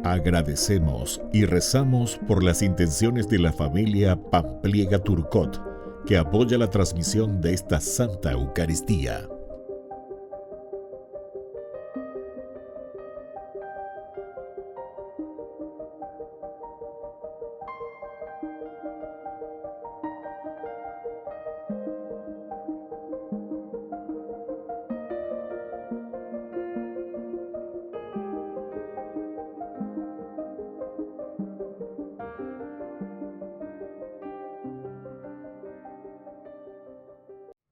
Agradecemos y rezamos por las intenciones de la familia Pampliega Turcot, que apoya la transmisión de esta Santa Eucaristía.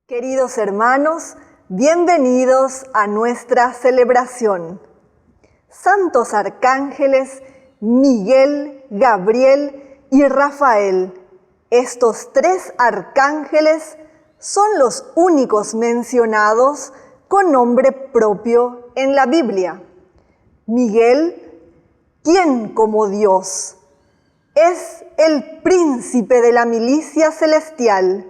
Queridos hermanos, bienvenidos a nuestra celebración. Santos arcángeles Miguel, Gabriel y Rafael. Estos tres arcángeles son los únicos mencionados con nombre propio en la Biblia. Miguel, ¿quién como Dios? Es el príncipe de la milicia celestial,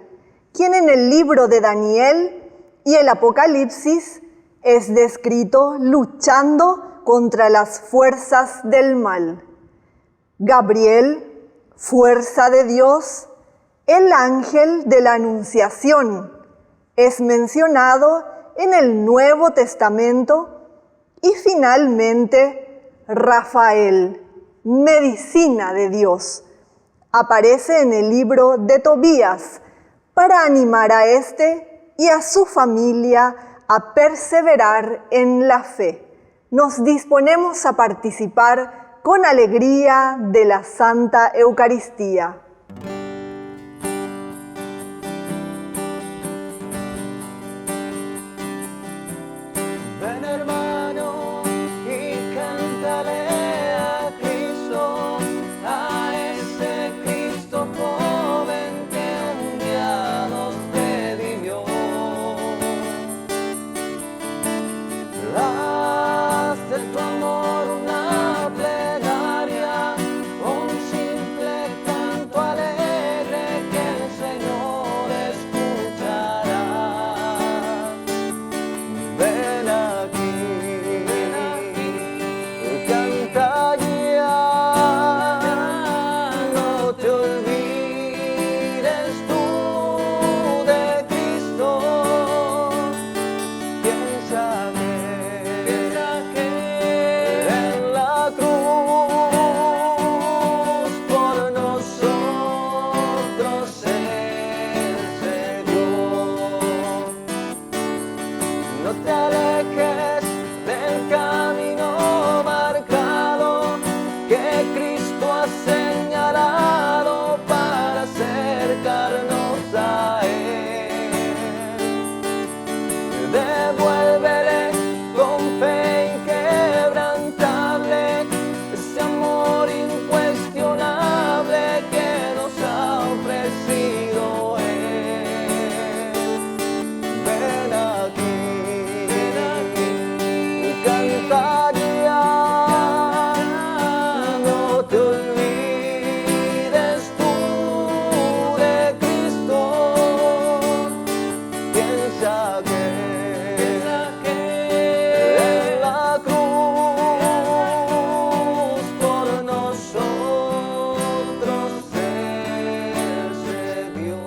quien en el libro de Daniel y el Apocalipsis es descrito luchando contra las fuerzas del mal. Gabriel, fuerza de Dios, el ángel de la Anunciación, es mencionado en el Nuevo Testamento. Y finalmente, Rafael, medicina de Dios, aparece en el libro de Tobías, para animar a este y a su familia a perseverar en la fe. Nos disponemos a participar con alegría de la Santa Eucaristía. Ven, hermano, y cántale a Cristo, a ese Cristo joven que un día nos redimió. Haz de tu amor una plegaria, un simple canto alegre que el Señor escuchará. Ven aquí, canta ya, no te olvides tú de Cristo. Piensa que en la cruz por nosotros Él se dio. No te alejes del camino marcado que Cristo ha señalado para acercarnos a Él. Devuélvele con fe inquebrantable ese amor incuestionable que nos ha ofrecido Él. Ven aquí, canta ya, no te olvides tú de Cristo. Piensa que en la cruz por nosotros Él se dio.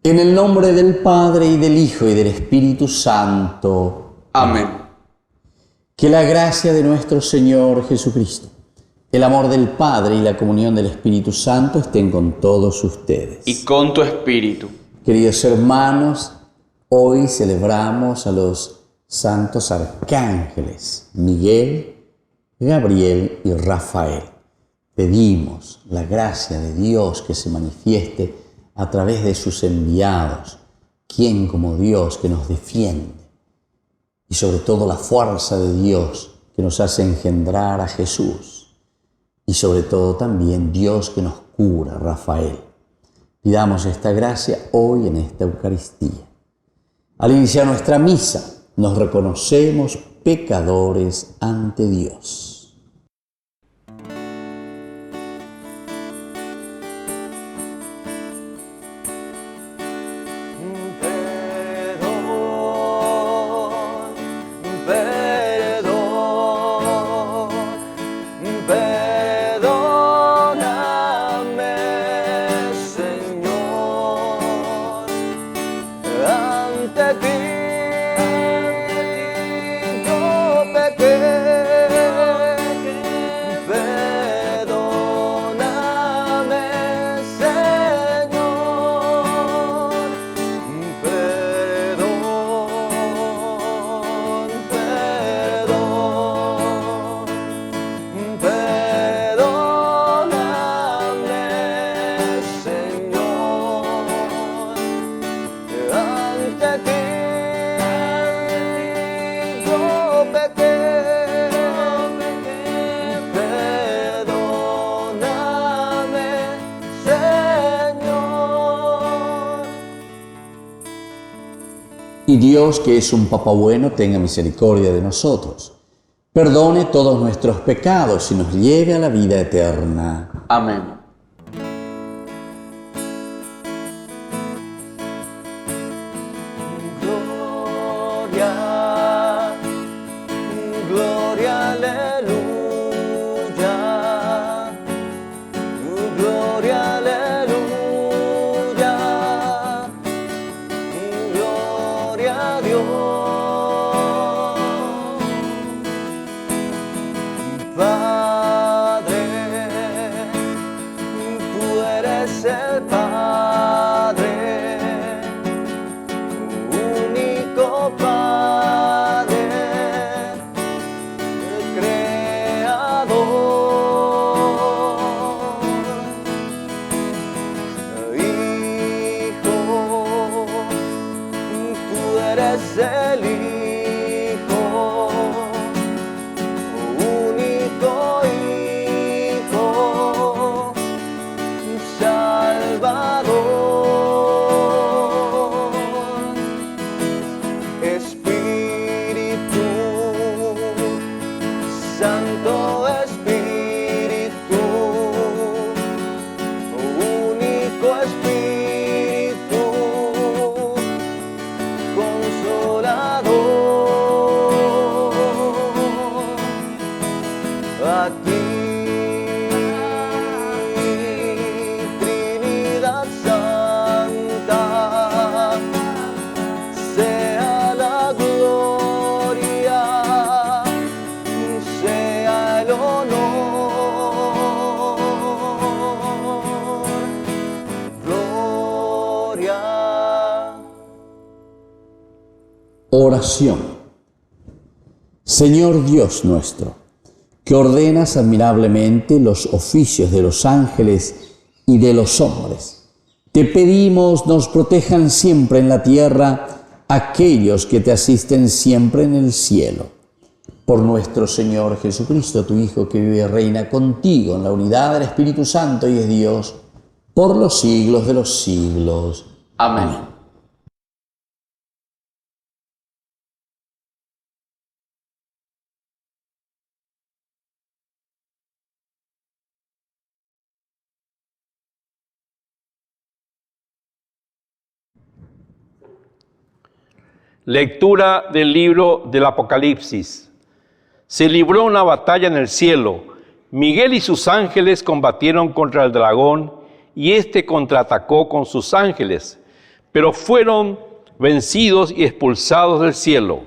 En el nombre del Padre, y del Hijo, y del Espíritu Santo. Amén. Que la gracia de nuestro Señor Jesucristo, el amor del Padre y la comunión del Espíritu Santo estén con todos ustedes. Y con tu espíritu. Queridos hermanos, hoy celebramos a los santos arcángeles Miguel, Gabriel y Rafael. Pedimos la gracia de Dios que se manifieste a través de sus enviados, quien como Dios que nos defiende, y sobre todo la fuerza de Dios que nos hace engendrar a Jesús, y sobre todo también Dios que nos cura, Rafael. Pidamos esta gracia hoy en esta Eucaristía. Al iniciar nuestra misa, nos reconocemos pecadores ante Dios. Y Dios, que es un Papá bueno, tenga misericordia de nosotros, perdone todos nuestros pecados y nos lleve a la vida eterna. Amén. Gloria, gloria, aleluya. Gloria, aleluya. Gloria a Dios. Padre, tú eres el Padre, único Padre, Creador. Hijo, tú eres el Hijo, único Hijo, Salvador. Espíritu Santo, Espíritu, único Espíritu, Consolador. A ti, Trinidad Santa, sea la gloria, sea el honor. Gloria. Oración. Señor Dios nuestro, que ordenas admirablemente los oficios de los ángeles y de los hombres, te pedimos nos protejan siempre en la tierra aquellos que te asisten siempre en el cielo. Por nuestro Señor Jesucristo, tu Hijo, que vive y reina contigo en la unidad del Espíritu Santo y es Dios, por los siglos de los siglos. Amén. Lectura del libro del Apocalipsis. Se libró una batalla en el cielo. Miguel y sus ángeles combatieron contra el dragón y éste contraatacó con sus ángeles, pero fueron vencidos y expulsados del cielo.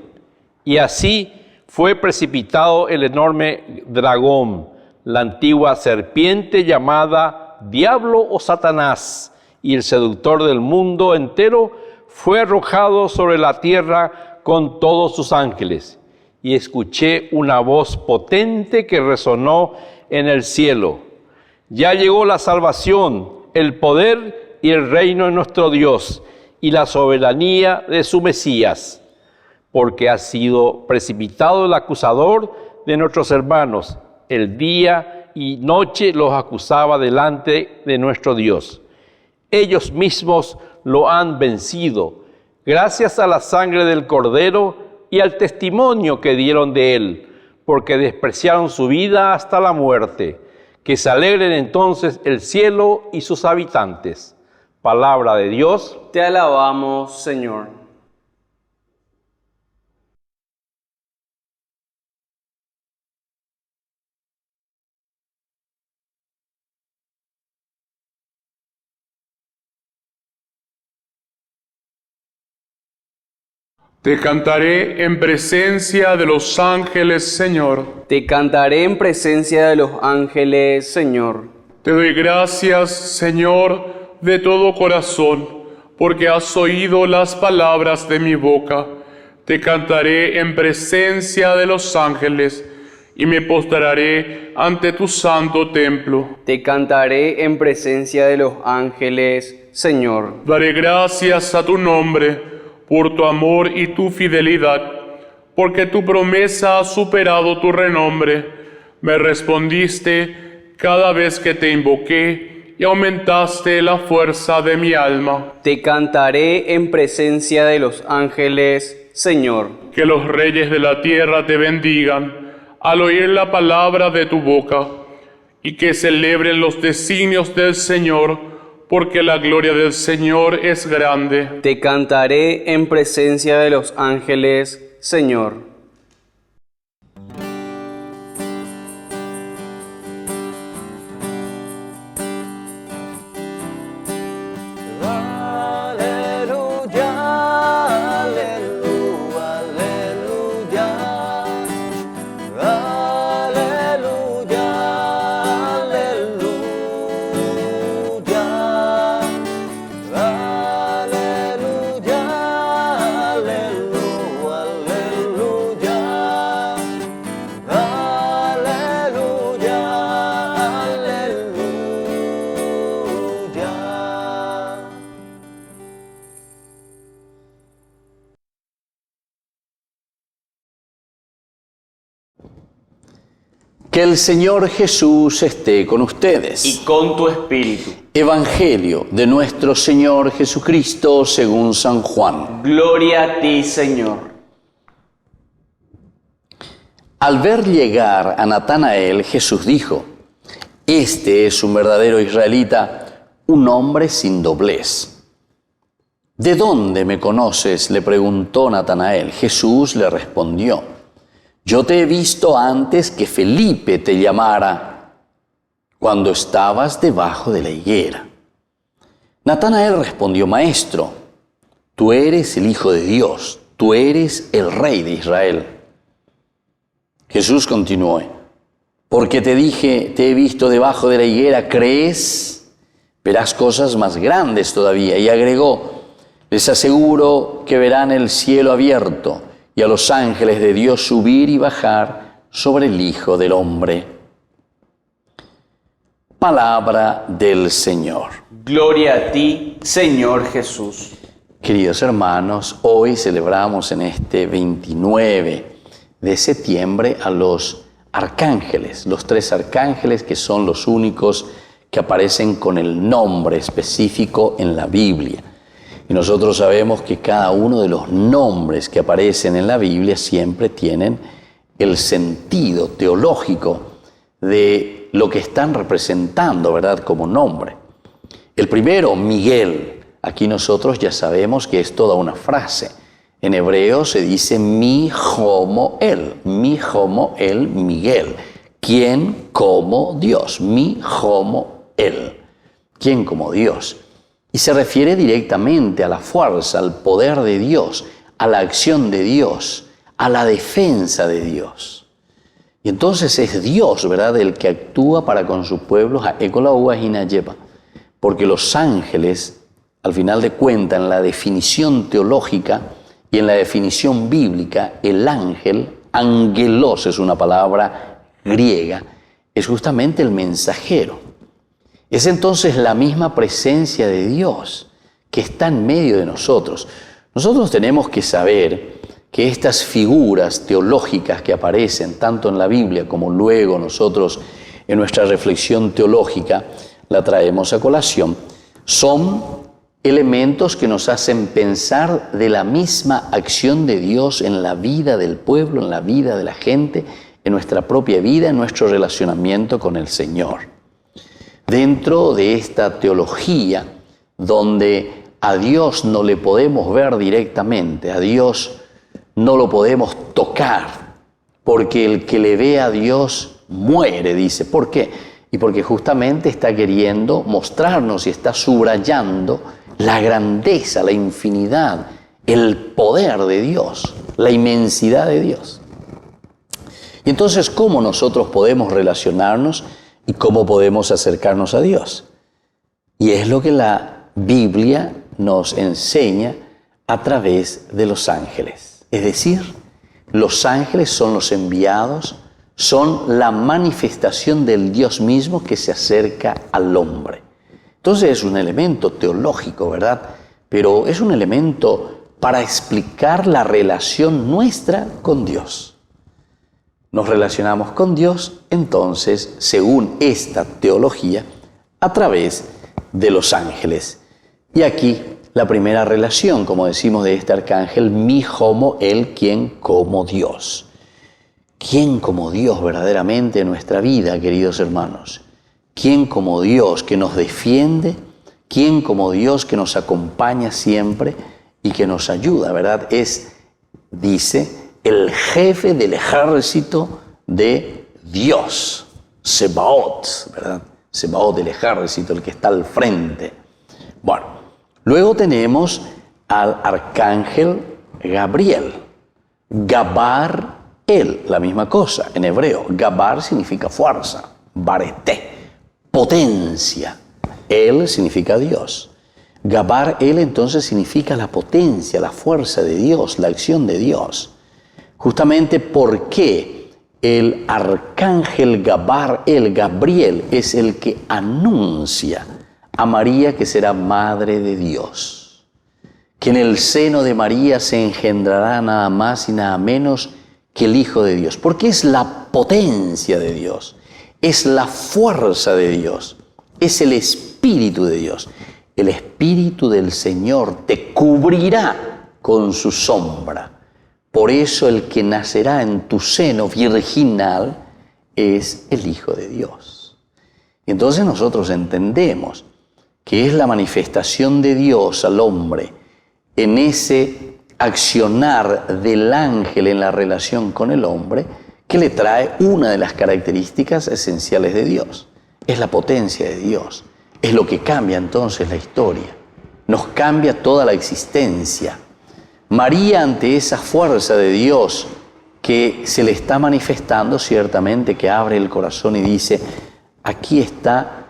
Y así fue precipitado el enorme dragón, la antigua serpiente llamada Diablo o Satanás, y el seductor del mundo entero fue arrojado sobre la tierra con todos sus ángeles. Y escuché una voz potente que resonó en el cielo. Ya llegó la salvación, el poder y el reino de nuestro Dios y la soberanía de su Mesías, porque ha sido precipitado el acusador de nuestros hermanos. El día y noche los acusaba delante de nuestro Dios. Ellos mismos lo han vencido, gracias a la sangre del Cordero y al testimonio que dieron de él, porque despreciaron su vida hasta la muerte. Que se alegren entonces el cielo y sus habitantes. Palabra de Dios. Te alabamos, Señor. Te cantaré en presencia de los ángeles, Señor. Te cantaré en presencia de los ángeles, Señor. Te doy gracias, Señor, de todo corazón, porque has oído las palabras de mi boca. Te cantaré en presencia de los ángeles y me postraré ante tu santo templo. Te cantaré en presencia de los ángeles, Señor. Daré gracias a tu nombre por tu amor y tu fidelidad, porque tu promesa ha superado tu renombre. Me respondiste cada vez que te invoqué y aumentaste la fuerza de mi alma. Te cantaré en presencia de los ángeles, Señor. Que los reyes de la tierra te bendigan al oír la palabra de tu boca, y que celebren los designios del Señor, porque la gloria del Señor es grande. Te cantaré en presencia de los ángeles, Señor. Que el Señor Jesús esté con ustedes. Y con tu espíritu. Evangelio de nuestro Señor Jesucristo según San Juan. Gloria a ti, Señor. Al ver llegar a Natanael, Jesús dijo: Este es un verdadero israelita, un hombre sin doblez. ¿De dónde me conoces?, le preguntó Natanael. Jesús le respondió: Yo te he visto antes que Felipe te llamara, cuando estabas debajo de la higuera. Natanael respondió: Maestro, tú eres el Hijo de Dios, tú eres el Rey de Israel. Jesús continuó: Porque te dije, te he visto debajo de la higuera, ¿crees? Verás cosas más grandes todavía. Y agregó: Les aseguro que verán el cielo abierto y a los ángeles de Dios subir y bajar sobre el Hijo del Hombre. Palabra del Señor. Gloria a ti, Señor Jesús. Queridos hermanos, hoy celebramos en este 29 de septiembre a los arcángeles, los 3 arcángeles que son los únicos que aparecen con el nombre específico en la Biblia. Y nosotros sabemos que cada uno de los nombres que aparecen en la Biblia siempre tienen el sentido teológico de lo que están representando, ¿verdad?, como nombre. El primero, Miguel. Aquí nosotros ya sabemos que es toda una frase. En hebreo se dice mi homo el, Miguel. ¿Quién como Dios? Mi homo el. ¿Quién como Dios? Y se refiere directamente a la fuerza, al poder de Dios, a la acción de Dios, a la defensa de Dios. Y entonces es Dios, ¿verdad?, el que actúa para con su pueblo, porque los ángeles, al final de cuentas, en la definición teológica y en la definición bíblica, el ángel, angelos es una palabra griega, es justamente el mensajero. Es entonces la misma presencia de Dios que está en medio de nosotros. Nosotros tenemos que saber que estas figuras teológicas que aparecen tanto en la Biblia como luego nosotros en nuestra reflexión teológica la traemos a colación, son elementos que nos hacen pensar de la misma acción de Dios en la vida del pueblo, en la vida de la gente, en nuestra propia vida, en nuestro relacionamiento con el Señor. Dentro de esta teología, donde a Dios no le podemos ver directamente, a Dios no lo podemos tocar, porque el que le ve a Dios muere, dice. ¿Por qué? Y porque justamente está queriendo mostrarnos y está subrayando la grandeza, la infinidad, el poder de Dios, la inmensidad de Dios. Y entonces, ¿cómo nosotros podemos relacionarnos y cómo podemos acercarnos a Dios? Y es lo que la Biblia nos enseña a través de los ángeles. Es decir, los ángeles son los enviados, son la manifestación del Dios mismo que se acerca al hombre. Entonces es un elemento teológico, ¿verdad? Pero es un elemento para explicar la relación nuestra con Dios. Nos relacionamos con Dios, entonces, según esta teología, a través de los ángeles. Y aquí la primera relación, como decimos, de este arcángel, mi homo, él, quien como Dios. ¿Quién como Dios verdaderamente en nuestra vida, queridos hermanos? ¿Quién como Dios que nos defiende? ¿Quién como Dios que nos acompaña siempre y que nos ayuda, verdad? Es, dice, el jefe del ejército de Dios, Sebaot, ¿verdad? Sebaot del ejército, el que está al frente. Bueno, luego tenemos al arcángel Gabriel, Gabar, él, la misma cosa, en hebreo. Gabar significa fuerza, bareté, potencia. Él significa Dios. Gabar, él entonces significa la potencia, la fuerza de Dios, la acción de Dios. Justamente porque el arcángel Gabar, el Gabriel, es el que anuncia a María que será madre de Dios. Que en el seno de María se engendrará nada más y nada menos que el Hijo de Dios. Porque es la potencia de Dios, es la fuerza de Dios, es el Espíritu de Dios. El Espíritu del Señor te cubrirá con su sombra. Por eso el que nacerá en tu seno virginal es el Hijo de Dios. Y entonces nosotros entendemos que es la manifestación de Dios al hombre en ese accionar del ángel en la relación con el hombre que le trae una de las características esenciales de Dios. Es la potencia de Dios. Es lo que cambia entonces la historia. Nos cambia toda la existencia. María, ante esa fuerza de Dios que se le está manifestando, ciertamente que abre el corazón y dice, aquí está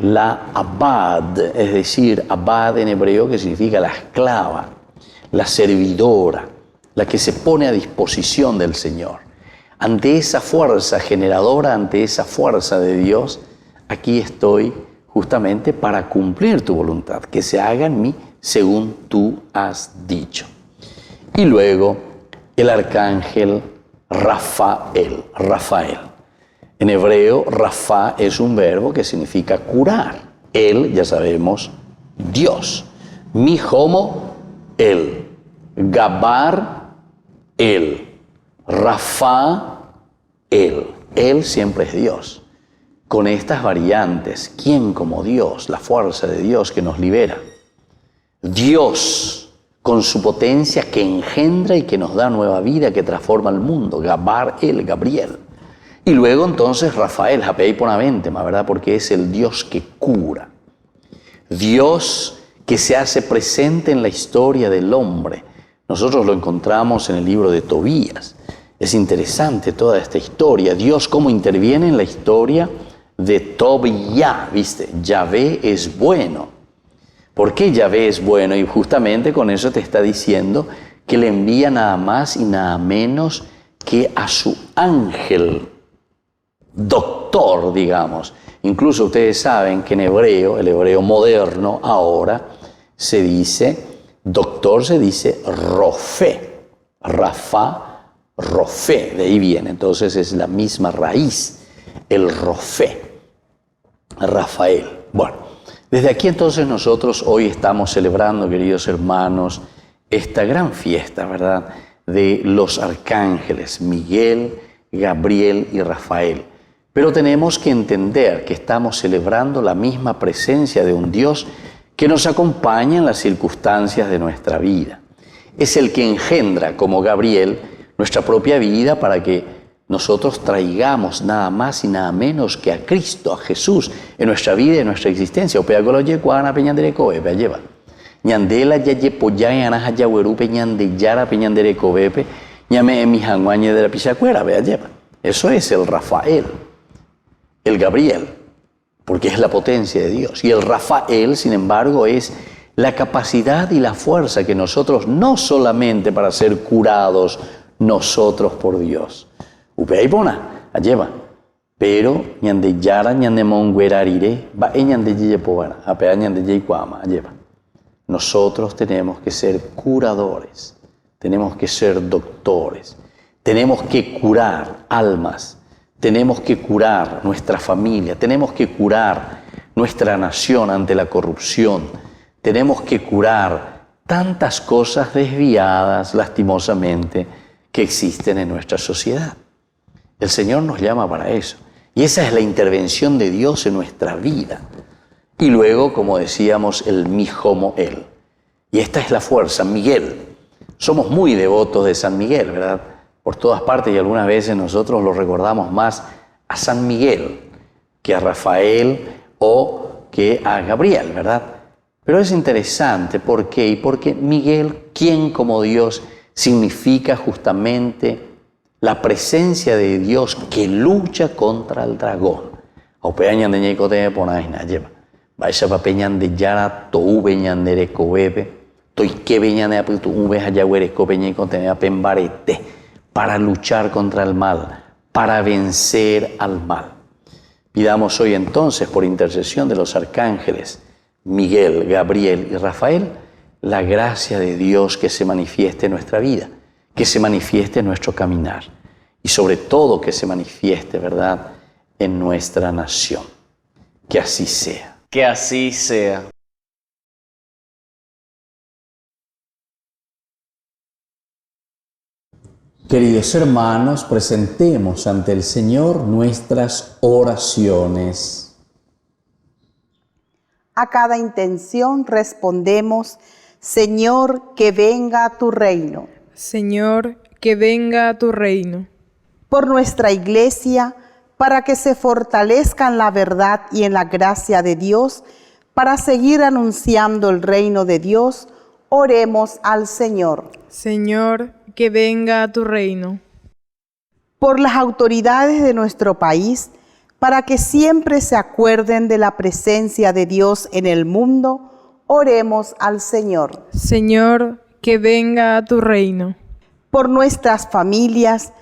la abad, es decir, abad en hebreo que significa la esclava, la servidora, la que se pone a disposición del Señor. Ante esa fuerza generadora, ante esa fuerza de Dios, aquí estoy justamente para cumplir tu voluntad, que se haga en mí según tú has dicho. Y luego el arcángel Rafael. En hebreo, Rafa es un verbo que significa curar. Él, ya sabemos, Dios. Mi homo, él. Gabar, él. Rafa, él. Él siempre es Dios. Con estas variantes, ¿quién como Dios? La fuerza de Dios que nos libera. Dios, con su potencia que engendra y que nos da nueva vida, que transforma el mundo. Gabar, él, Gabriel. Y luego entonces Rafael, Japei Ponaventema, ¿verdad? Porque es el Dios que cura. Dios que se hace presente en la historia del hombre. Nosotros lo encontramos en el libro de Tobías. Es interesante toda esta historia. Dios cómo interviene en la historia de Tobías, ¿viste? Yahvé es bueno. ¿Por qué Yahvé es bueno? Y justamente con eso te está diciendo que le envía nada más y nada menos que a su ángel, doctor, digamos. Incluso ustedes saben que en hebreo, el hebreo moderno ahora, se dice, doctor se dice Rofé, Rafa, Rofé, de ahí viene. Entonces es la misma raíz, el Rofé, Rafael. Bueno. Desde aquí entonces nosotros hoy estamos celebrando, queridos hermanos, esta gran fiesta, ¿verdad?, de los arcángeles, Miguel, Gabriel y Rafael. Pero tenemos que entender que estamos celebrando la misma presencia de un Dios que nos acompaña en las circunstancias de nuestra vida. Es el que engendra, como Gabriel, nuestra propia vida para que nosotros traigamos nada más y nada menos que a Cristo, a Jesús, en nuestra vida y en nuestra existencia. Ñandela yaye poya ana haya huerupe ñande yara peñandere cobepe ñame en mi janguañe de la pichacuera, vea lleva. Eso es el Rafael, el Gabriel, porque es la potencia de Dios. Y el Rafael, sin embargo, es la capacidad y la fuerza que nosotros, no solamente para ser curados nosotros por Dios, upeaipona, lleva, pero ñande yara ñande monguerarire, va ñande yeye povara, apea ñande yey cuama, lleva. Nosotros tenemos que ser curadores, tenemos que ser doctores, tenemos que curar almas, tenemos que curar nuestra familia, tenemos que curar nuestra nación ante la corrupción, tenemos que curar tantas cosas desviadas, lastimosamente, que existen en nuestra sociedad. El Señor nos llama para eso. Y esa es la intervención de Dios en nuestra vida. Y luego, como decíamos, el Mijomoel. Y esta es la fuerza, Miguel. Somos muy devotos de San Miguel, ¿verdad? Por todas partes, y algunas veces nosotros lo recordamos más a San Miguel que a Rafael o que a Gabriel, ¿verdad? Pero es interesante, ¿por qué? Y porque Miguel, quien como Dios, significa justamente la presencia de Dios que lucha contra el dragón. Vaya papeñan de yara, tou beñan de recobebe, toi que beñan de aputu, uveja ya huereco peña y contenea pembarete, para luchar contra el mal, para vencer al mal. Pidamos hoy entonces, por intercesión de los arcángeles Miguel, Gabriel y Rafael, la gracia de Dios que se manifieste en nuestra vida, que se manifieste en nuestro caminar y sobre todo que se manifieste, ¿verdad?, en nuestra nación. Que así sea. Que así sea. Queridos hermanos, presentemos ante el Señor nuestras oraciones. A cada intención respondemos: Señor, que venga tu reino. Señor, que venga tu reino. Por nuestra Iglesia, para que se fortalezca en la verdad y en la gracia de Dios, para seguir anunciando el reino de Dios, oremos al Señor. Señor, que venga tu reino. Por las autoridades de nuestro país, para que siempre se acuerden de la presencia de Dios en el mundo, oremos al Señor. Señor, que venga tu reino. Por nuestras familias,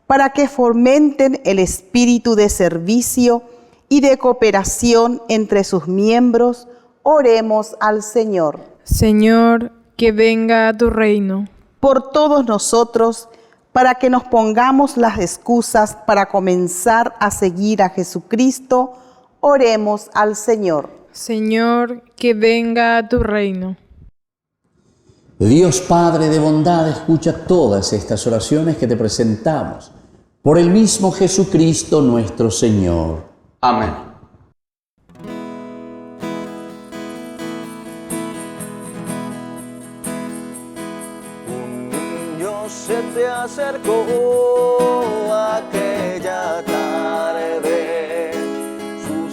para que fomenten el espíritu de servicio y de cooperación entre sus miembros, oremos al Señor. Señor, que venga tu reino. Por todos nosotros, para que nos pongamos las excusas para comenzar a seguir a Jesucristo, oremos al Señor. Señor, que venga tu reino. Dios Padre de bondad, escucha todas estas oraciones que te presentamos. Por el mismo Jesucristo nuestro Señor. Amén. Un niño se te acercó aquella tarde, sus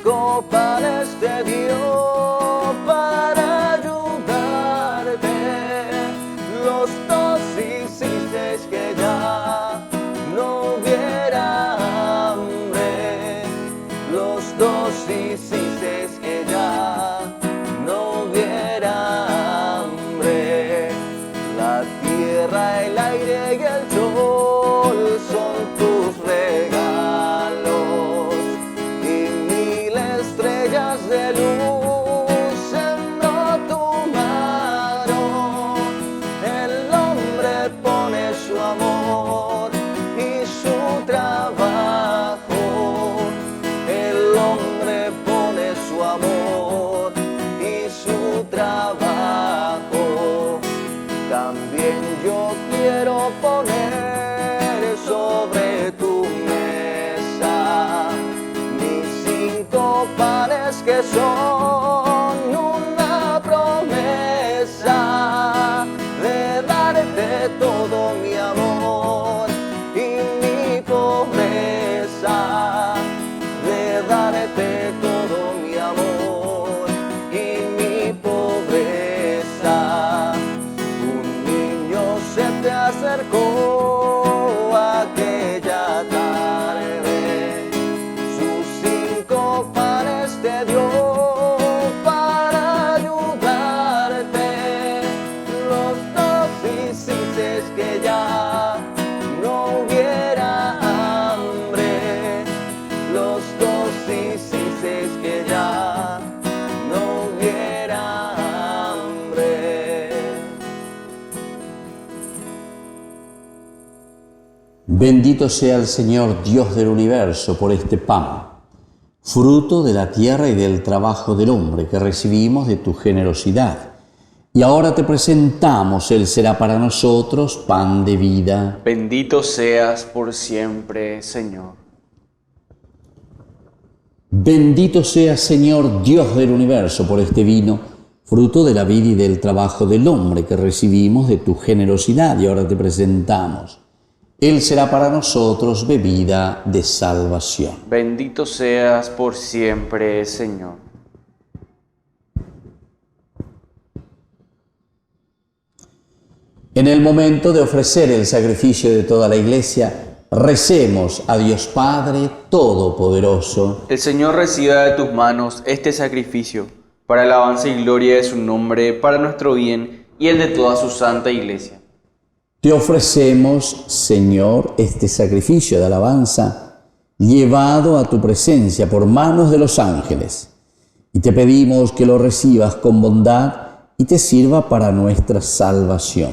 5 panes te dio para ayudarte. Los 2 hiciste que ya no hubiera hambre. Los 2 hiciste que ya no hubiera hambre. La tierra, el aire y el sol Bendito sea el Señor Dios del universo por este pan, fruto de la tierra y del trabajo del hombre que recibimos de tu generosidad. Y ahora te presentamos, Él será para nosotros pan de vida. Bendito seas por siempre, Señor. Bendito sea, Señor, Dios del universo, por este vino, fruto de la vida y del trabajo del hombre que recibimos de tu generosidad. Y ahora te presentamos. Él será para nosotros bebida de salvación. Bendito seas por siempre, Señor. En el momento de ofrecer el sacrificio de toda la Iglesia, recemos a Dios Padre Todopoderoso. El Señor reciba de tus manos este sacrificio, para alabanza y gloria de su nombre, para nuestro bien y el de toda su santa Iglesia. Te ofrecemos, Señor, este sacrificio de alabanza, llevado a tu presencia por manos de los ángeles, y te pedimos que lo recibas con bondad y te sirva para nuestra salvación.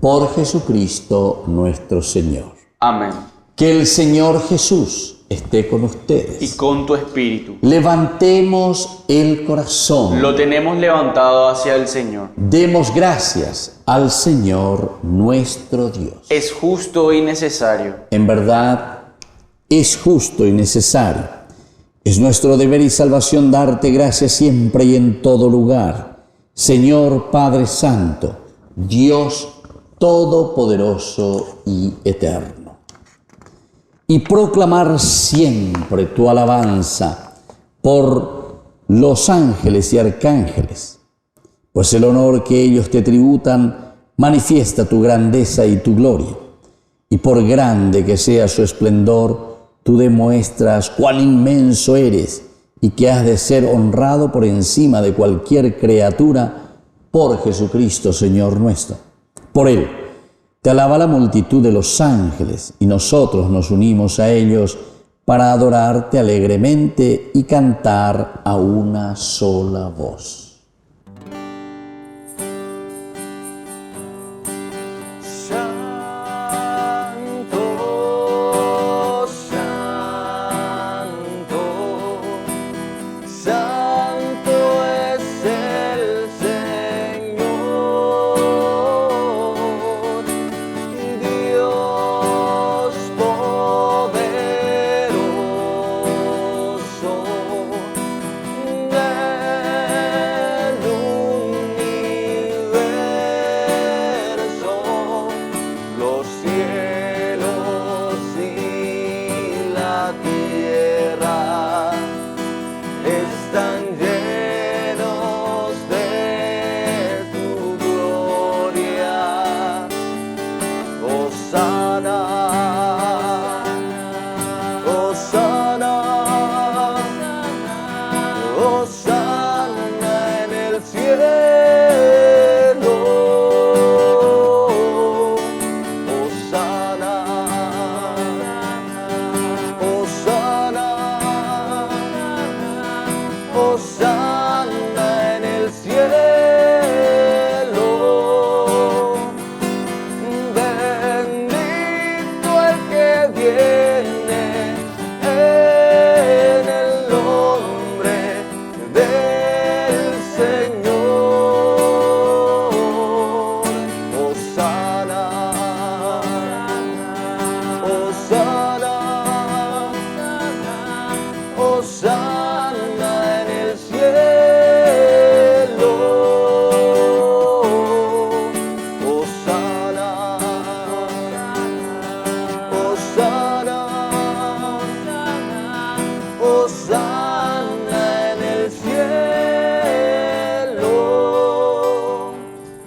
Por Jesucristo nuestro Señor. Amén. Que el Señor Jesús esté con ustedes. Y con tu espíritu. Levantemos el corazón. Lo tenemos levantado hacia el Señor. Demos gracias al Señor nuestro Dios. Es justo y necesario. En verdad, es justo y necesario. Es nuestro deber y salvación darte gracias siempre y en todo lugar. Señor Padre Santo, Dios Todopoderoso y Eterno. Y proclamar siempre tu alabanza por los ángeles y arcángeles, pues el honor que ellos te tributan manifiesta tu grandeza y tu gloria, y por grande que sea su esplendor, tú demuestras cuán inmenso eres y que has de ser honrado por encima de cualquier criatura por Jesucristo, Señor nuestro. Por Él te alaba la multitud de los ángeles y nosotros nos unimos a ellos para adorarte alegremente y cantar a una sola voz.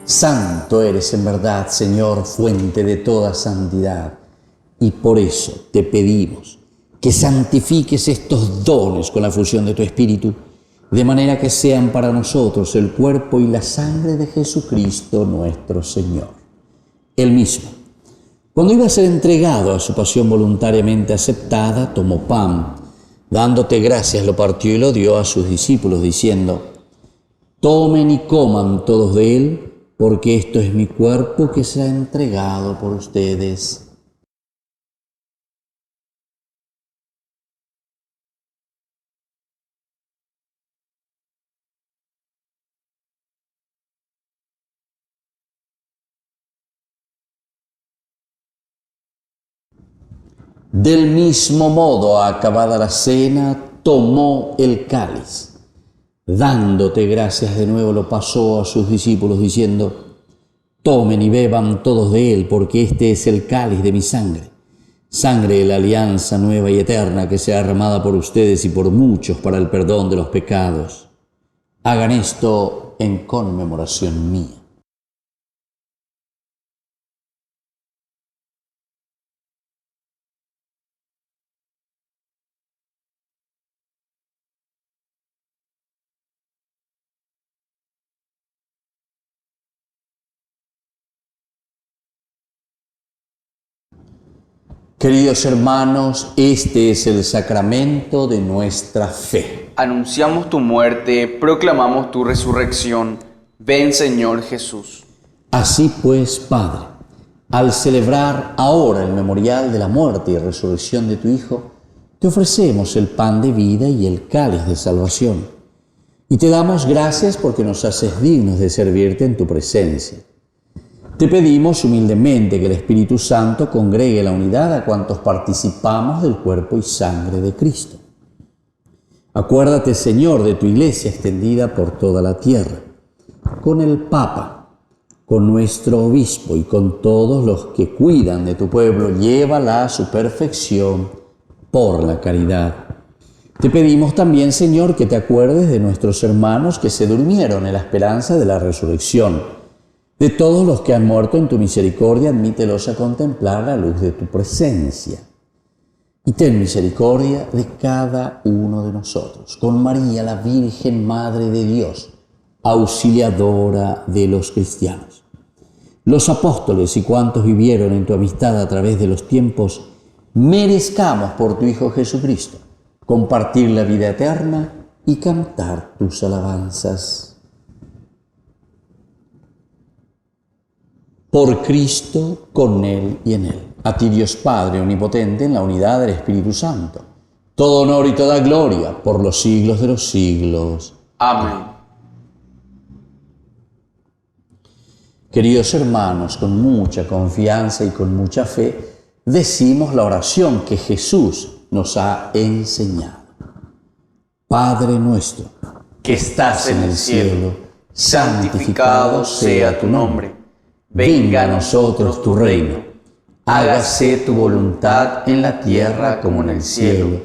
Santo eres en verdad, Señor, fuente de toda santidad. Y por eso te pedimos que santifiques estos dones con la fusión de tu Espíritu, de manera que sean para nosotros el cuerpo y la sangre de Jesucristo nuestro Señor. Él mismo, cuando iba a ser entregado a su pasión voluntariamente aceptada, tomó pan, dándote gracias, lo partió y lo dio a sus discípulos, diciendo: tomen y coman todos de él, porque esto es mi cuerpo que será entregado por ustedes. Del mismo modo, acabada la cena, tomó el cáliz. Dándote gracias de nuevo, lo pasó a sus discípulos diciendo: tomen y beban todos de él, porque este es el cáliz de mi sangre, sangre de la alianza nueva y eterna que sea derramada por ustedes y por muchos para el perdón de los pecados. Hagan esto en conmemoración mía. Queridos hermanos, este es el sacramento de nuestra fe. Anunciamos tu muerte, proclamamos tu resurrección. Ven, Señor Jesús. Así pues, Padre, al celebrar ahora el memorial de la muerte y resurrección de tu Hijo, te ofrecemos el pan de vida y el cáliz de salvación. Y te damos gracias porque nos haces dignos de servirte en tu presencia. Te pedimos humildemente que el Espíritu Santo congregue la unidad a cuantos participamos del cuerpo y sangre de Cristo. Acuérdate, Señor, de tu Iglesia extendida por toda la tierra, con el Papa, con nuestro Obispo y con todos los que cuidan de tu pueblo. Llévala a su perfección por la caridad. Te pedimos también, Señor, que te acuerdes de nuestros hermanos que se durmieron en la esperanza de la resurrección. De todos los que han muerto en tu misericordia, admítelos a contemplar la luz de tu presencia. Y ten misericordia de cada uno de nosotros. Con María, la Virgen Madre de Dios, auxiliadora de los cristianos. Los apóstoles y cuantos vivieron en tu amistad a través de los tiempos, merezcamos por tu Hijo Jesucristo compartir la vida eterna y cantar tus alabanzas. Por Cristo, con Él y en Él. A ti, Dios Padre omnipotente, en la unidad del Espíritu Santo, todo honor y toda gloria por los siglos de los siglos. Amén. Queridos hermanos, con mucha confianza y con mucha fe, decimos la oración que Jesús nos ha enseñado. Padre nuestro, que estás en el cielo, santificado sea tu nombre. Venga a nosotros tu reino. Hágase tu voluntad en la tierra como en el cielo.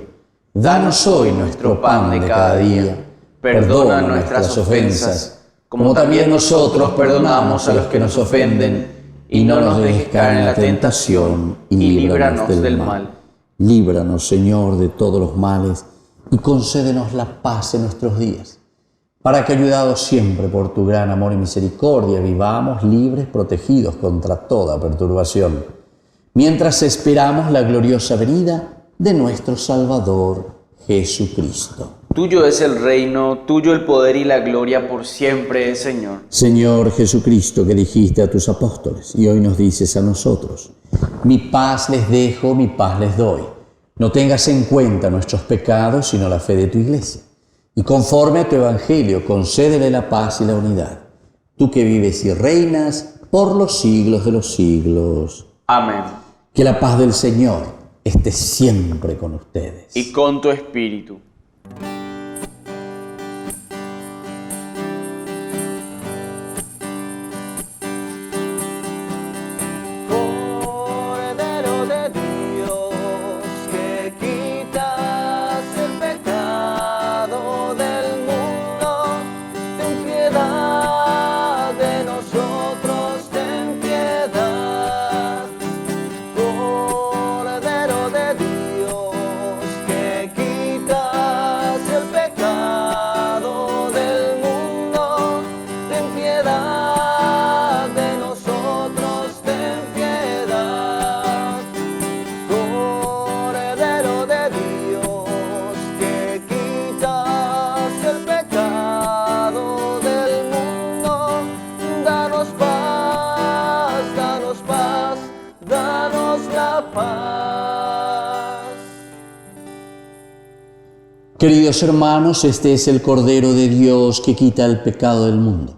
Danos hoy nuestro pan de cada día. Perdona nuestras ofensas, como también nosotros perdonamos a los que nos ofenden. Y no nos dejes caer en la tentación, y líbranos del mal. Líbranos, Señor, de todos los males, y concédenos la paz en nuestros días, para que, ayudados siempre por tu gran amor y misericordia, vivamos libres, protegidos contra toda perturbación, mientras esperamos la gloriosa venida de nuestro Salvador Jesucristo. Tuyo es el reino, tuyo el poder y la gloria por siempre, Señor. Señor Jesucristo, que dijiste a tus apóstoles, y hoy nos dices a nosotros: mi paz les dejo, mi paz les doy. No tengas en cuenta nuestros pecados, sino la fe de tu Iglesia. Y conforme a tu Evangelio, concédele la paz y la unidad. Tú que vives y reinas por los siglos de los siglos. Amén. Que la paz del Señor esté siempre con ustedes. Y con tu espíritu. Queridos hermanos, este es el Cordero de Dios que quita el pecado del mundo.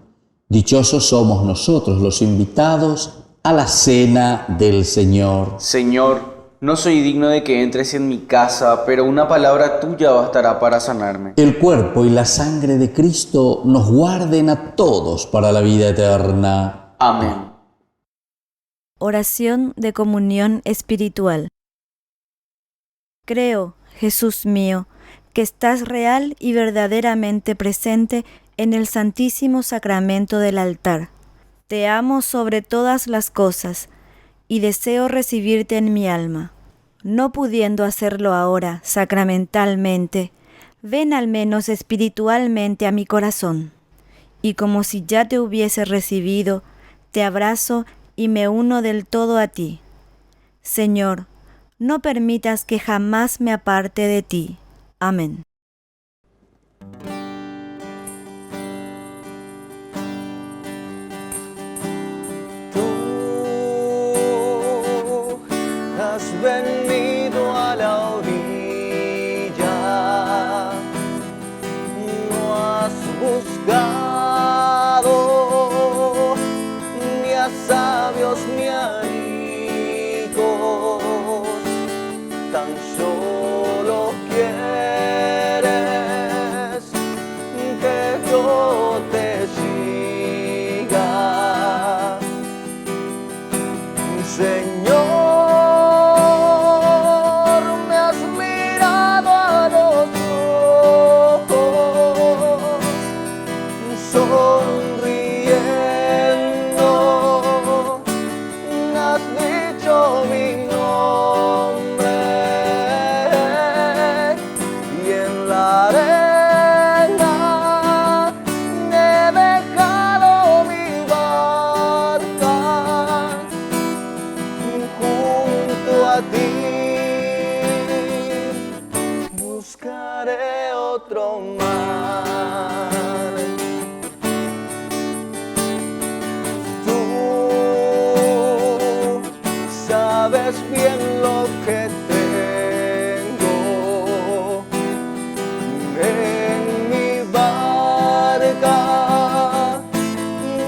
Dichosos somos nosotros los invitados a la cena del Señor. Señor, no soy digno de que entres en mi casa, pero una palabra tuya bastará para sanarme. El cuerpo y la sangre de Cristo nos guarden a todos para la vida eterna. Amén. Oración de comunión espiritual. Creo, Jesús mío, que estás real y verdaderamente presente en el Santísimo Sacramento del altar. Te amo sobre todas las cosas y deseo recibirte en mi alma. No pudiendo hacerlo ahora sacramentalmente, ven al menos espiritualmente a mi corazón. Y como si ya te hubiese recibido, te abrazo y me uno del todo a ti. Señor, no permitas que jamás me aparte de ti. Amén. Tú has venido a la orilla, no has buscado ni a sabios ni a ricos, tan solo quieres que yo te siga. Señor, me has mirado a los ojos, sonriendo, has dicho mi nombre, y en la arena he dejado mi barca junto a ti. Buscaré otro mar. Tú sabes bien lo que tengo en mi barca.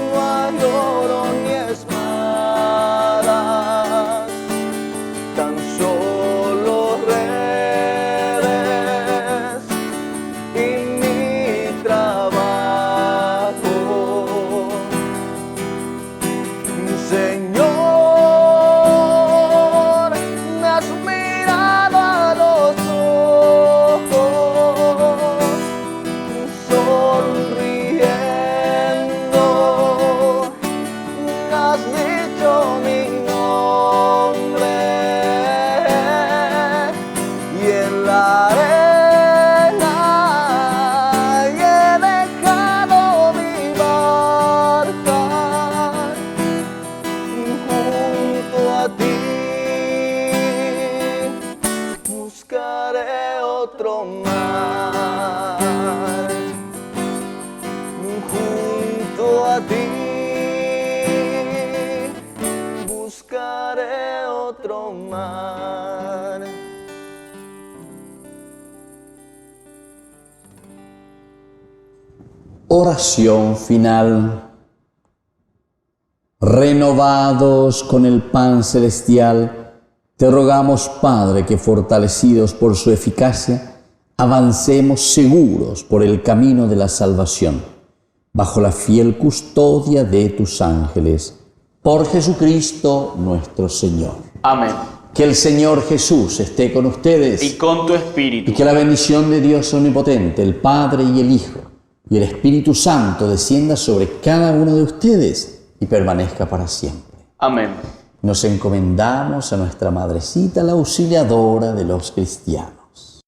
No hay oro ni espadas, tan solo redes y mi trabajo. Señor, me has mirado a los ojos, sonriendo, has dicho mi nombre, y en la arena he dejado mi barca junto a ti. Buscaré otro mar junto a ti. Buscaré otro mar. Oración final. Renovados con el pan celestial, te rogamos, Padre, que fortalecidos por su eficacia, avancemos seguros por el camino de la salvación, bajo la fiel custodia de tus ángeles. Por Jesucristo nuestro Señor. Amén. Que el Señor Jesús esté con ustedes. Y con tu espíritu. Y que la bendición de Dios omnipotente, el Padre y el Hijo, y el Espíritu Santo descienda sobre cada uno de ustedes y permanezca para siempre. Amén. Nos encomendamos a nuestra Madrecita, la auxiliadora de los cristianos.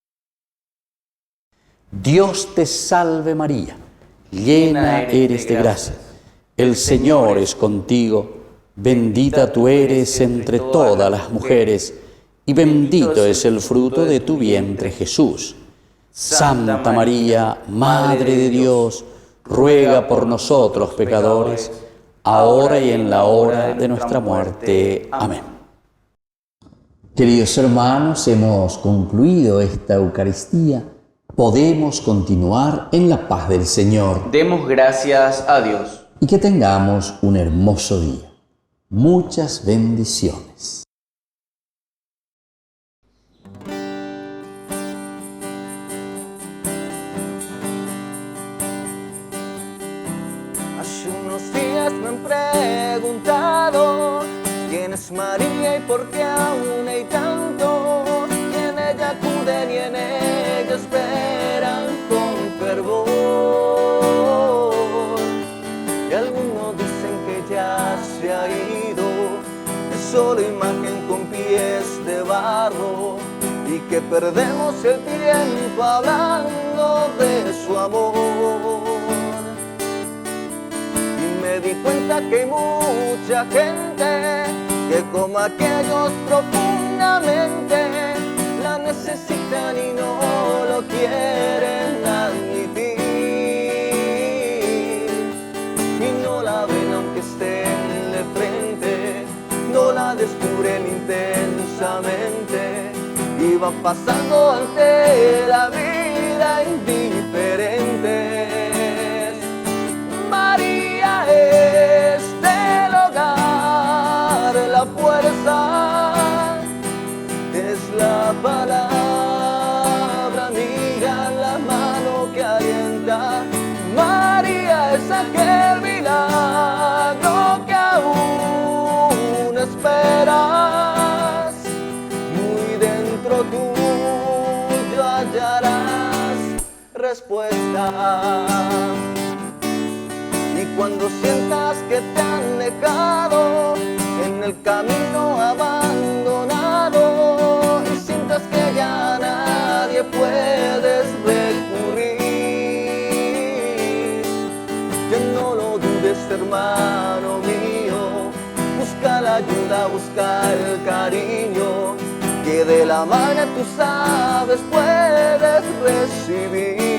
Dios te salve María, llena eres de gracia. El Señor es contigo, bendita tú eres entre todas las mujeres, y bendito es el fruto de tu vientre Jesús. Santa María, Madre de Dios, ruega por nosotros pecadores, ahora y en la hora de nuestra muerte. Amén. Queridos hermanos, hemos concluido esta Eucaristía. Podemos continuar en la paz del Señor. Demos gracias a Dios. Y que tengamos un hermoso día. Muchas bendiciones. María y porque aún hay tantos que en ella acuden y en ella esperan con fervor. Y algunos dicen que ya se ha ido, es solo imagen con pies de barro, y que perdemos el tiempo hablando de su amor. Y me di cuenta que hay mucha gente que como aquellos profundamente la necesitan y no lo quieren admitir. Y no la ven aunque estén de frente, no la descubren intensamente, y van pasando ante la vida indiferentes. María es del hogar la fuerza, es la palabra amiga, la mano que alienta. María es aquel milagro que aún esperas. Muy dentro tuyo hallarás respuesta. Y cuando sientas que te han dejado en el camino abandonado, y sientas que ya nadie puedes recurrir, ya no lo dudes, hermano mío, busca la ayuda, busca el cariño, que de la mano tú sabes puedes recibir.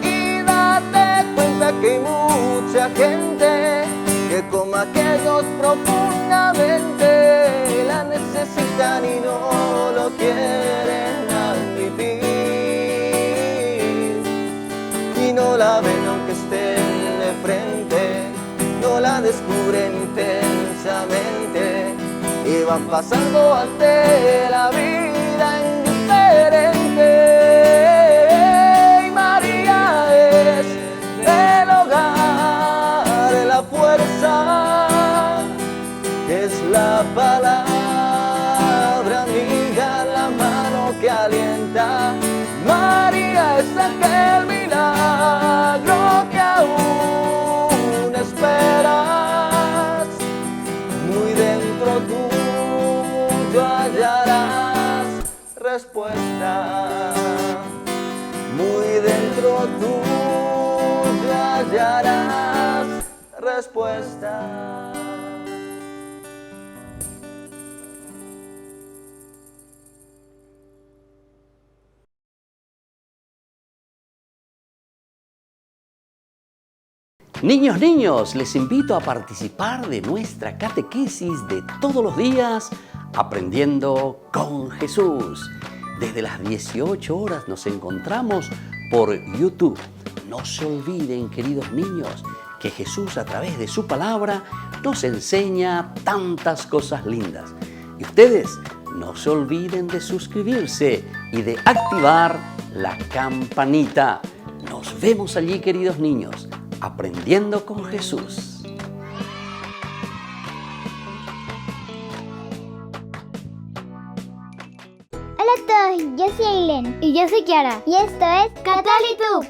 Y date cuenta que hay mucha gente que como aquellos profundamente la necesitan y no lo quieren admitir. Y no la ven aunque estén de frente, no la descubren intensamente, y van pasando ante la vida indiferente. Y María es el hogar, la fuerza, es la palabra amiga, la mano que alienta. María es aquel milagro que aún esperas. Muy dentro tuyo hallarás respuesta. Muy dentro tuyo hallarás respuesta. Niños, niños, les invito a participar de nuestra catequesis de todos los días, Aprendiendo con Jesús. Desde las 18 horas nos encontramos por YouTube. No se olviden, queridos niños, que Jesús a través de su palabra nos enseña tantas cosas lindas. Y ustedes no se olviden de suscribirse y de activar la campanita. Nos vemos allí, queridos niños, Aprendiendo con Jesús. Hola a todos, yo soy Aileen. Y yo soy Kiara. Y esto es Catalitub.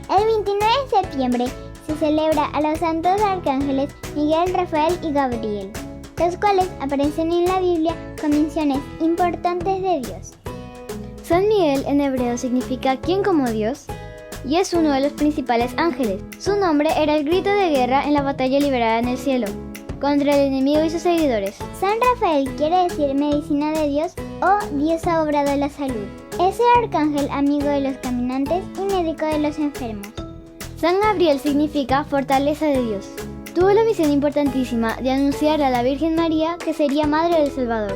El 29 de septiembre se celebra a los santos arcángeles Miguel, Rafael y Gabriel, los cuales aparecen en la Biblia con menciones importantes de Dios. San Miguel en hebreo significa ¿quién como Dios? Y es uno de los principales ángeles. Su nombre era el grito de guerra en la batalla liberada en el cielo, contra el enemigo y sus seguidores. San Rafael quiere decir medicina de Dios o diosa obra de la salud. Es el arcángel amigo de los caminantes y médico de los enfermos. San Gabriel significa fortaleza de Dios. Tuvo la misión importantísima de anunciarle a la Virgen María que sería madre del Salvador.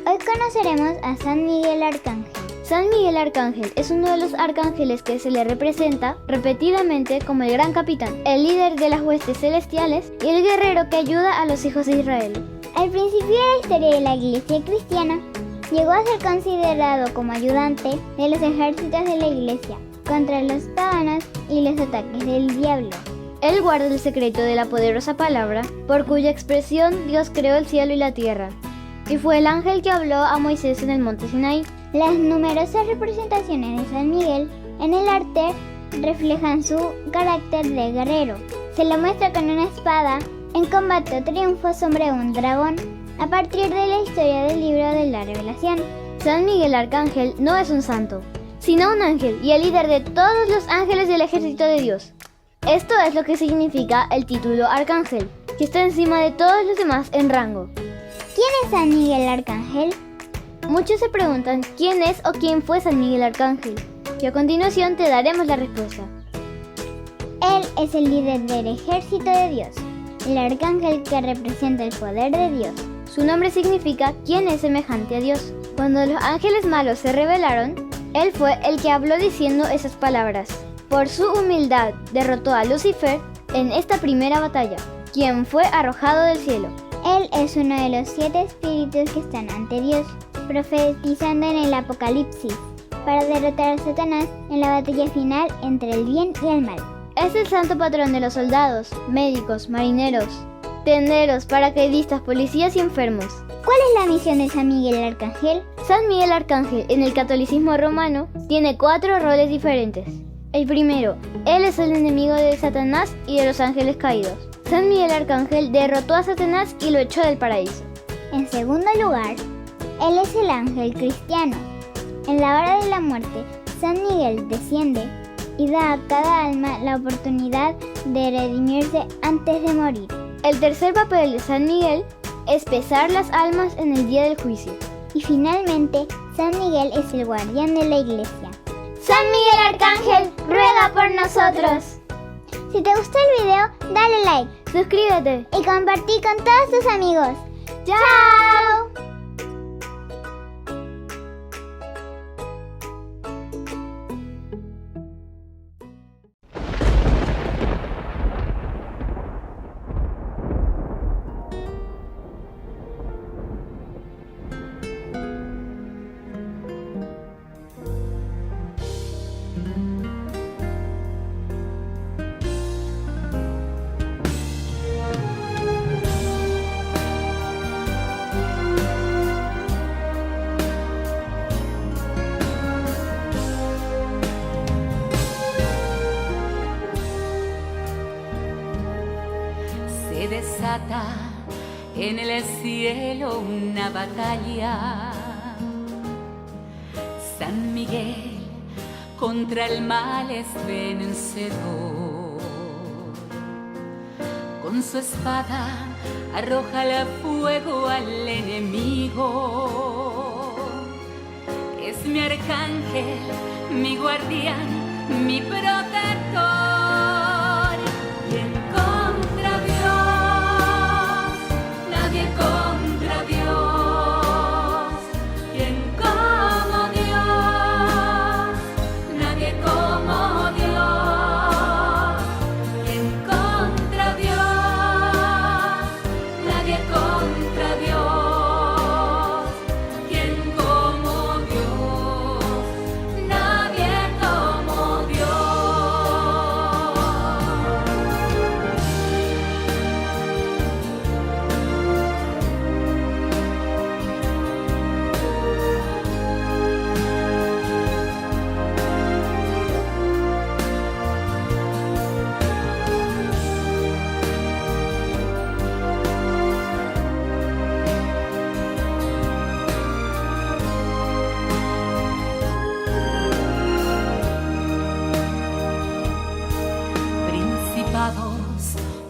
Hoy conoceremos a San Miguel Arcángel. San Miguel Arcángel es uno de los arcángeles que se le representa repetidamente como el gran capitán, el líder de las huestes celestiales y el guerrero que ayuda a los hijos de Israel. Al principio de la historia de la iglesia cristiana, llegó a ser considerado como ayudante de los ejércitos de la iglesia contra los paganos y los ataques del diablo. Él guarda el secreto de la poderosa palabra, por cuya expresión Dios creó el cielo y la tierra, y fue el ángel que habló a Moisés en el monte Sinaí. Las numerosas representaciones de San Miguel en el arte reflejan su carácter de guerrero. Se lo muestra con una espada en combate o triunfo sobre un dragón, a partir de la historia del libro de la Revelación. San Miguel Arcángel no es un santo, sino un ángel y el líder de todos los ángeles del ejército de Dios. Esto es lo que significa el título Arcángel, que está encima de todos los demás en rango. ¿Quién es San Miguel Arcángel? Muchos se preguntan quién es o quién fue San Miguel Arcángel, y a continuación te daremos la respuesta. Él es el líder del ejército de Dios, el arcángel que representa el poder de Dios. Su nombre significa quien es semejante a Dios. Cuando los ángeles malos se rebelaron, él fue el que habló diciendo esas palabras. Por su humildad derrotó a Lucifer en esta primera batalla, quien fue arrojado del cielo. Él es uno de los 7 espíritus que están ante Dios, profetizando en el Apocalipsis, para derrotar a Satanás en la batalla final entre el bien y el mal. Es el santo patrón de los soldados, médicos, marineros, tenderos, paracaidistas, policías y enfermos. ¿Cuál es la misión de San Miguel Arcángel? San Miguel Arcángel en el catolicismo romano tiene 4 roles diferentes. El primero, él es el enemigo de Satanás y de los ángeles caídos. San Miguel Arcángel derrotó a Satanás y lo echó del paraíso. En segundo lugar, él es el ángel cristiano. En la hora de la muerte, San Miguel desciende y da a cada alma la oportunidad de redimirse antes de morir. El tercer papel de San Miguel es pesar las almas en el día del juicio. Y finalmente, San Miguel es el guardián de la iglesia. San Miguel Arcángel, ruega por nosotros. Si te gustó el video, dale like, suscríbete y compartí con todos tus amigos. ¡Chao! Desata en el cielo una batalla. San Miguel contra el mal es vencedor. Con su espada arroja el fuego al enemigo. Es mi arcángel, mi guardián, mi protector.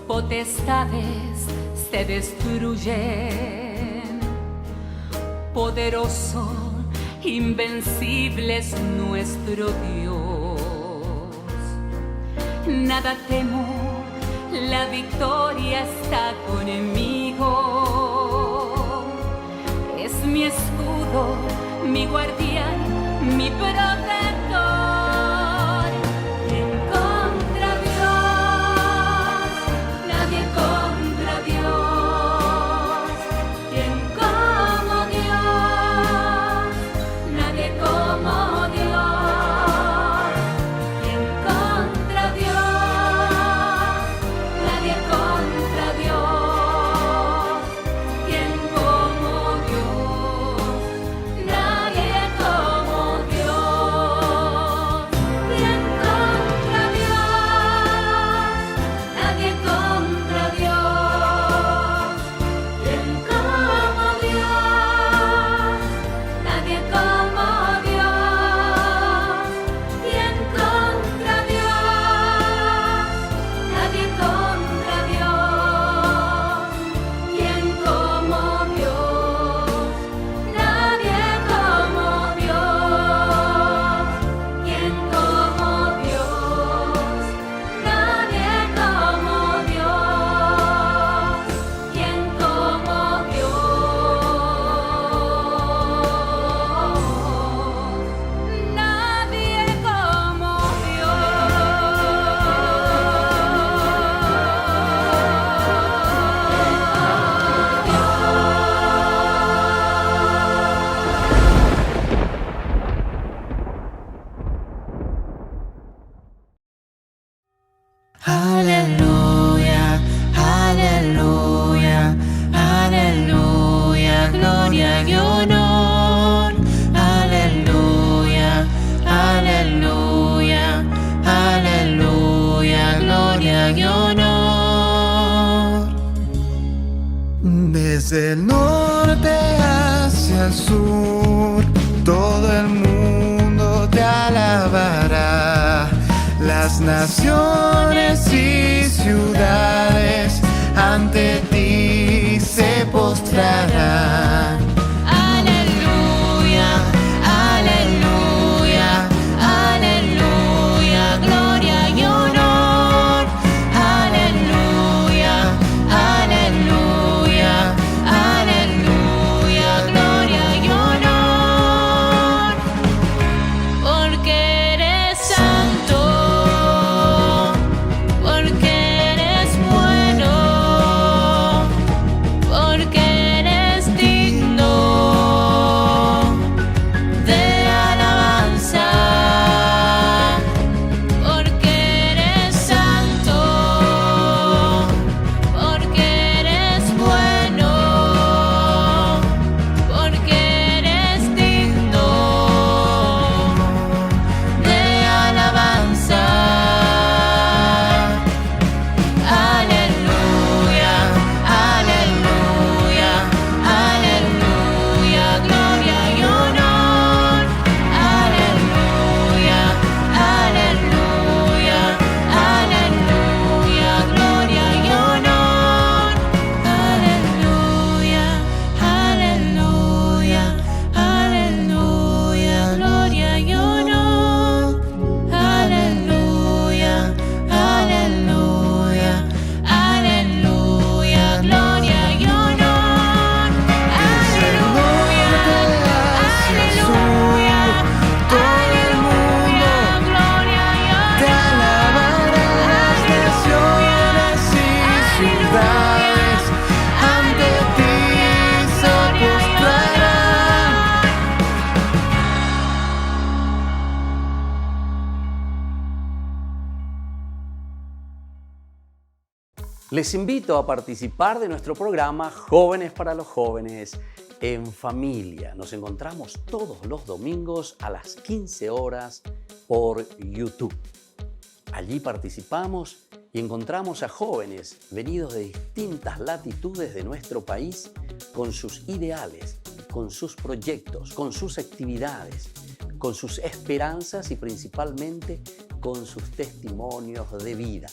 Potestades se destruyen, poderoso, invencible es nuestro Dios. Nada temo, la victoria está conmigo. Es mi escudo, mi guardián, mi protector. Desde el norte hacia el sur, todo el mundo te alabará. Las naciones y ciudades ante ti se postrarán. Aleluya, aleluya, aleluya, gloria y honor. Aleluya, aleluya, aleluya, gloria y honor. Porque eres santo, porque eres bueno, porque eres digno de alabanza, porque eres santo, porque eres bueno, porque eres digno de alabanza. Aleluya, aleluya, aleluya, gloria y honor. Aleluya, aleluya, aleluya, gloria y honor. Aleluya, aleluya, aleluya, gloria y honor. Aleluya, aleluya, aleluya, gloria y honor. Aleluya, aleluya, aleluya, gloria y honor. Te alabarán las naciones y ciudades, ante ti se postrarán. Les invito a participar de nuestro programa Jóvenes para los Jóvenes en Familia. Nos encontramos todos los domingos a las 15 horas por YouTube. Allí participamos y encontramos a jóvenes venidos de distintas latitudes de nuestro país con sus ideales, con sus proyectos, con sus actividades, con sus esperanzas y principalmente con sus testimonios de vida.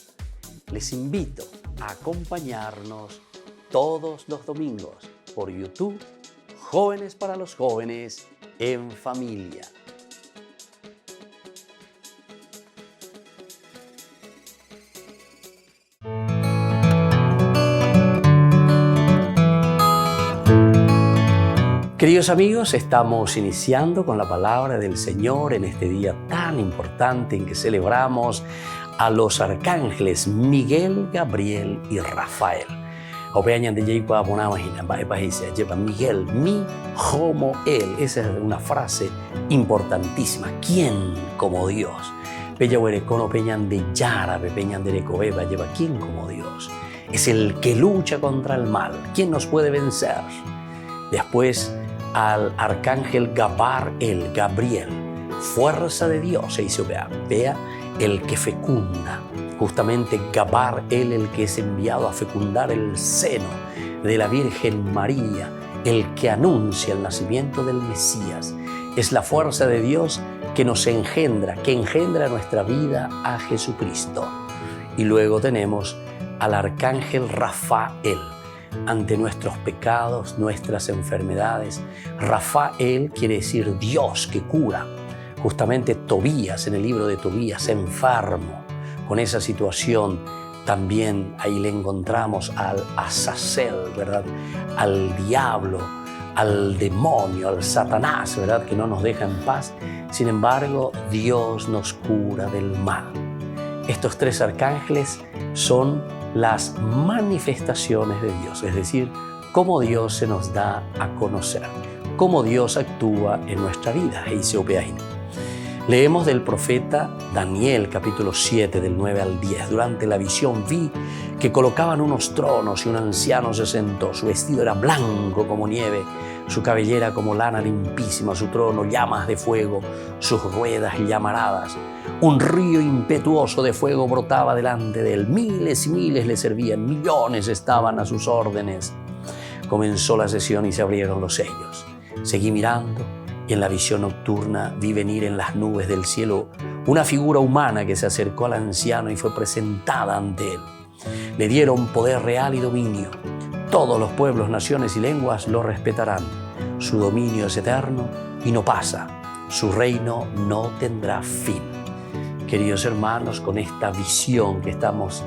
Les invito a acompañarnos todos los domingos por YouTube, Jóvenes para los Jóvenes en Familia. Queridos amigos, estamos iniciando con la palabra del Señor en este día tan importante en que celebramos a los arcángeles Miguel, Gabriel y Rafael. Miguel, mi como él. Esa es una frase importantísima. ¿Quién como Dios? ¿Quién como Dios? Es el que lucha contra el mal. ¿Quién nos puede vencer? Después al arcángel Gabriel, fuerza de Dios. Vea, el que fecunda. Justamente Gabriel, el que es enviado a fecundar el seno de la Virgen María, el que anuncia el nacimiento del Mesías. Es la fuerza de Dios que nos engendra, que engendra nuestra vida a Jesucristo. Y luego tenemos al arcángel Rafael. Ante nuestros pecados, nuestras enfermedades, Rafael quiere decir Dios que cura. Justamente Tobías, en el libro de Tobías, enfermo con esa situación, también ahí le encontramos al Azazel, ¿verdad? Al diablo, al demonio, al Satanás, ¿verdad? Que no nos deja en paz. Sin embargo, Dios nos cura del mal. Estos tres arcángeles son las manifestaciones de Dios, es decir, cómo Dios se nos da a conocer, cómo Dios actúa en nuestra vida. Leemos del profeta Daniel, capítulo 7, del 9 al 10. Durante la visión vi que colocaban unos tronos y un anciano se sentó. Su vestido era blanco como nieve, su cabellera como lana limpísima, su trono llamas de fuego, sus ruedas llamaradas. Un río impetuoso de fuego brotaba delante de él. Miles y miles le servían, millones estaban a sus órdenes. Comenzó la sesión y se abrieron los sellos. Seguí mirando y en la visión nocturna vi venir en las nubes del cielo una figura humana que se acercó al anciano y fue presentada ante él. Le dieron poder real y dominio. Todos los pueblos, naciones y lenguas lo respetarán. Su dominio es eterno y no pasa. Su reino no tendrá fin. Queridos hermanos, con esta visión que estamos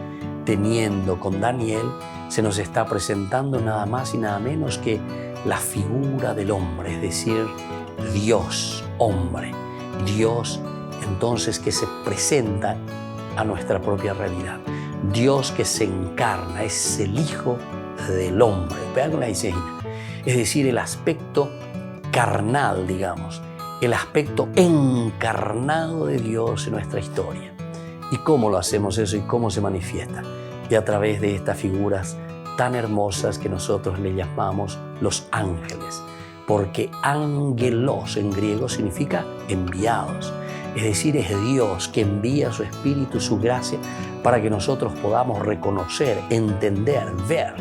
teniendo con Daniel, se nos está presentando nada más y nada menos que la figura del hombre, es decir, Dios, hombre. Dios, entonces, que se presenta a nuestra propia realidad. Dios que se encarna, es el Hijo del hombre. Es decir, el aspecto carnal, digamos, el aspecto encarnado de Dios en nuestra historia. ¿Y cómo lo hacemos eso y cómo se manifiesta? Y a través de estas figuras tan hermosas que nosotros le llamamos los ángeles, porque ángelos en griego significa enviados. Es decir, es Dios que envía su Espíritu, su gracia, para que nosotros podamos reconocer, entender, ver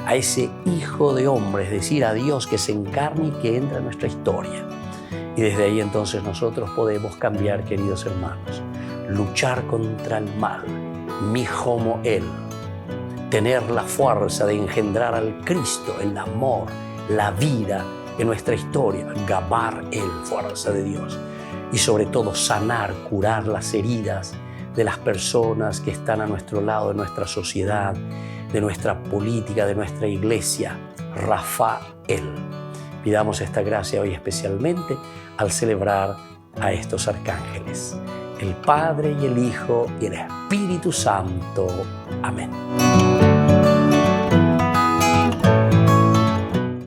a ese Hijo de hombre, es decir, a Dios que se encarna y que entra en nuestra historia. Y desde ahí entonces nosotros podemos cambiar, queridos hermanos, luchar contra el mal, mi homo él, tener la fuerza de engendrar al Cristo, el amor, la vida en nuestra historia, gabar el, fuerza de Dios. Y sobre todo sanar, curar las heridas de las personas que están a nuestro lado, de nuestra sociedad, de nuestra política, de nuestra iglesia. Rafael. Pidamos esta gracia hoy especialmente al celebrar a estos arcángeles, el Padre y el Hijo y el Espíritu Santo. Amén.